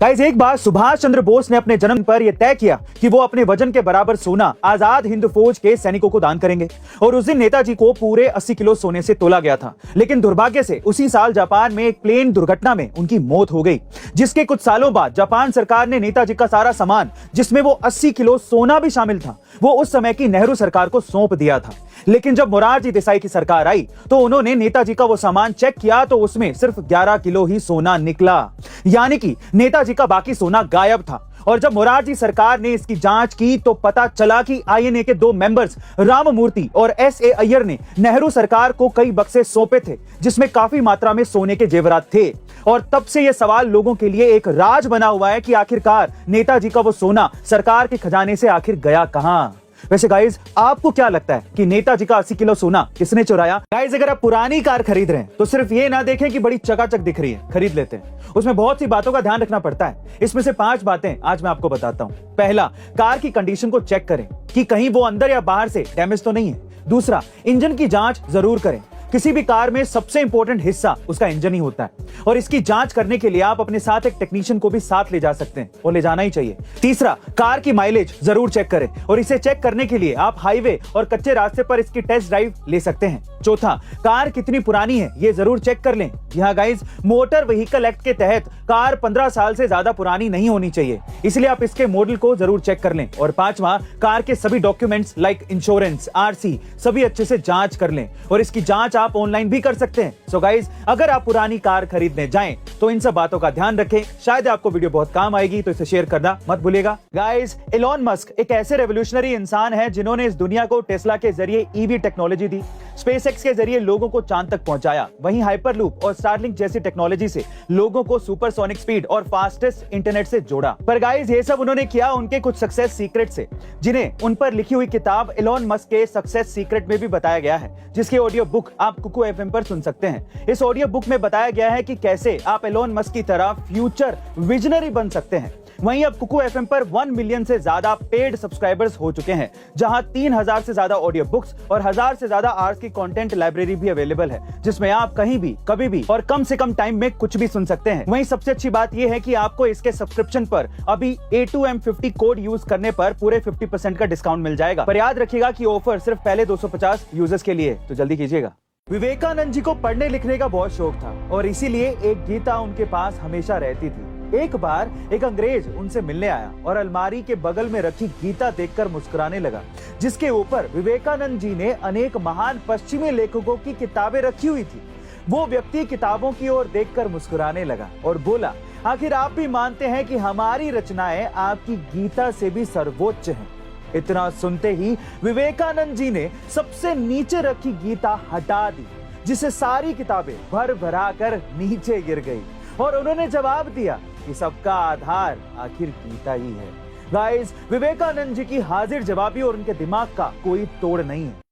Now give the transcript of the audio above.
Guys, एक बार सुभाष चंद्र बोस ने अपने जन्म पर यह तय किया कि वो अपने वजन के बराबर सोना आजाद हिंद फौज के सैनिकों को दान करेंगे और उस दिन नेताजी को पूरे 80 किलो सोने से तोला गया था। लेकिन दुर्भाग्य से उसी साल जापान में एक प्लेन दुर्घटना में उनकी मौत हो गई, जिसके कुछ सालों बाद जापान सरकार ने नेताजी का सारा सामान, जिसमें वो 80 किलो सोना भी शामिल था, वो उस समय की नेहरू सरकार को सौंप दिया था। लेकिन जब मोरारजी देसाई की सरकार आई तो उन्होंने नेताजी का वो सामान चेक किया तो उसमें सिर्फ 11 किलो ही सोना निकला, यानी कि नेताजी का बाकी सोना गायब था। और जब मोरारजी सरकार ने इसकी जांच की तो पता चला कि आईएनए के 2 मेंबर्स राममूर्ति और एसए अय्यर ने नेहरू सरकार को कई बक्से सौंपे थे, जिसमें काफी मात्रा में सोने के जेवरात थे। और तब से यह सवाल लोगों के लिए एक राज बना हुआ है कि आखिरकार नेताजी का वो सोना सरकार के खजाने से आखिर गया कहां। वैसे गाइज, आपको क्या लगता है कि नेताजी का 80 किलो सोना किसने चुराया? गाइज, अगर आप पुरानी कार खरीद रहे हैं तो सिर्फ ये ना देखें कि बड़ी चकाचक दिख रही है, खरीद लेते हैं। उसमें बहुत सी बातों का ध्यान रखना पड़ता है। इसमें से 5 बातें आज मैं आपको बताता हूं। पहला, कार की कंडीशन को चेक करें कि कहीं वो अंदर या बाहर से डैमेज तो नहीं है। दूसरा, इंजन की जांच जरूर करें। किसी भी कार में सबसे इंपॉर्टेंट हिस्सा उसका इंजन ही होता है और इसकी जांच करने के लिए आप अपने साथ एक टेक्नीशियन को भी साथ ले जा सकते हैं और ले जाना ही चाहिए। तीसरा, कार की माइलेज जरूर चेक करें और इसे चेक करने के लिए आप हाईवे और कच्चे रास्ते पर इसकी टेस्ट ड्राइव ले सकते हैं। चौथा, कार कितनी पुरानी है ये जरूर चेक कर लें। यहाँ गाइज, मोटर व्हीकल एक्ट के तहत कार 15 साल से ज्यादा पुरानी नहीं होनी चाहिए, इसलिए आप इसके मॉडल को जरूर चेक कर लें। और पांचवा, कार के सभी डॉक्यूमेंट्स लाइक इंश्योरेंस, आरसी सभी अच्छे से जांच कर लें और इसकी जांच आप ऑनलाइन भी कर सकते हैं। सो गाइज, अगर आप पुरानी कार खरीदने जाएं तो इन सब बातों का ध्यान रखें। शायद आपको वीडियो बहुत काम आएगी, तो इसे शेयर करना मत भूलिएगा। गाइज, एलोन मस्क एक ऐसे रेवोल्यूशनरी इंसान है जिन्होंने इस दुनिया को टेस्ला के जरिए ईवी टेक्नोलॉजी दी, स्पेसएक्स के जरिए लोगों को चांद तक पहुंचाया, वहीं हाइपरलूप और स्टारलिंक जैसी टेक्नोलॉजी से लोगों को सुपरसोनिक स्पीड और फास्टेस्ट इंटरनेट से जोड़ा। पर गाइज, ये सब उन्होंने किया उनके कुछ सक्सेस सीक्रेट से, जिन्हें उन पर लिखी हुई किताब एलोन मस्क के सक्सेस सीक्रेट में भी बताया गया है, जिसकी ऑडियो बुक आप कुकू एफएम पर सुन सकते हैं। इस ऑडियो बुक में बताया गया है कि कैसे आप एलोन मस्क की तरह फ्यूचर विजनरी बन सकते हैं। वहीं अब कुकू एफएम पर 1 मिलियन से ज्यादा पेड सब्सक्राइबर्स हो चुके हैं, जहां 3000 से ज्यादा ऑडियो बुक्स और 1000 से ज्यादा आवर्स की कंटेंट लाइब्रेरी भी अवेलेबल है, जिसमें आप कहीं भी, कभी भी और कम से कम टाइम में कुछ भी सुन सकते हैं। वहीं सबसे अच्छी बात यह है कि आपको इसके सब्सक्रिप्शन पर अभी A2M50 कोड यूज करने पर पूरे 50% का डिस्काउंट मिल जाएगा। पर याद रखिएगा कि ऑफर सिर्फ पहले 250 यूजर्स के लिए, तो जल्दी कीजिएगा। विवेकानंद जी को पढ़ने लिखने का बहुत शौक था और इसीलिए एक गीता उनके पास हमेशा रहती थी। एक बार एक अंग्रेज उनसे मिलने आया और अलमारी के बगल में रखी गीता देखकर मुस्कुराने लगा, जिसके ऊपर विवेकानंद जी ने अनेक महान पश्चिमी लेखकों की किताबें रखी हुई थी। वो व्यक्ति किताबों की ओर देखकर मुस्कुराने लगा और बोला, आखिर आप भी मानते हैं कि हमारी रचनाएं आपकी गीता से भी सर्वोच्च हैं। इतना सुनते ही विवेकानंद जी ने सबसे नीचे रखी गीता हटा दी, जिससे सारी किताबें भर भरा कर नीचे गिर गई और उन्होंने जवाब दिया कि सबका आधार आखिर गीता ही है। गाइस, विवेकानंद जी की हाजिर जवाबी और उनके दिमाग का कोई तोड़ नहीं है।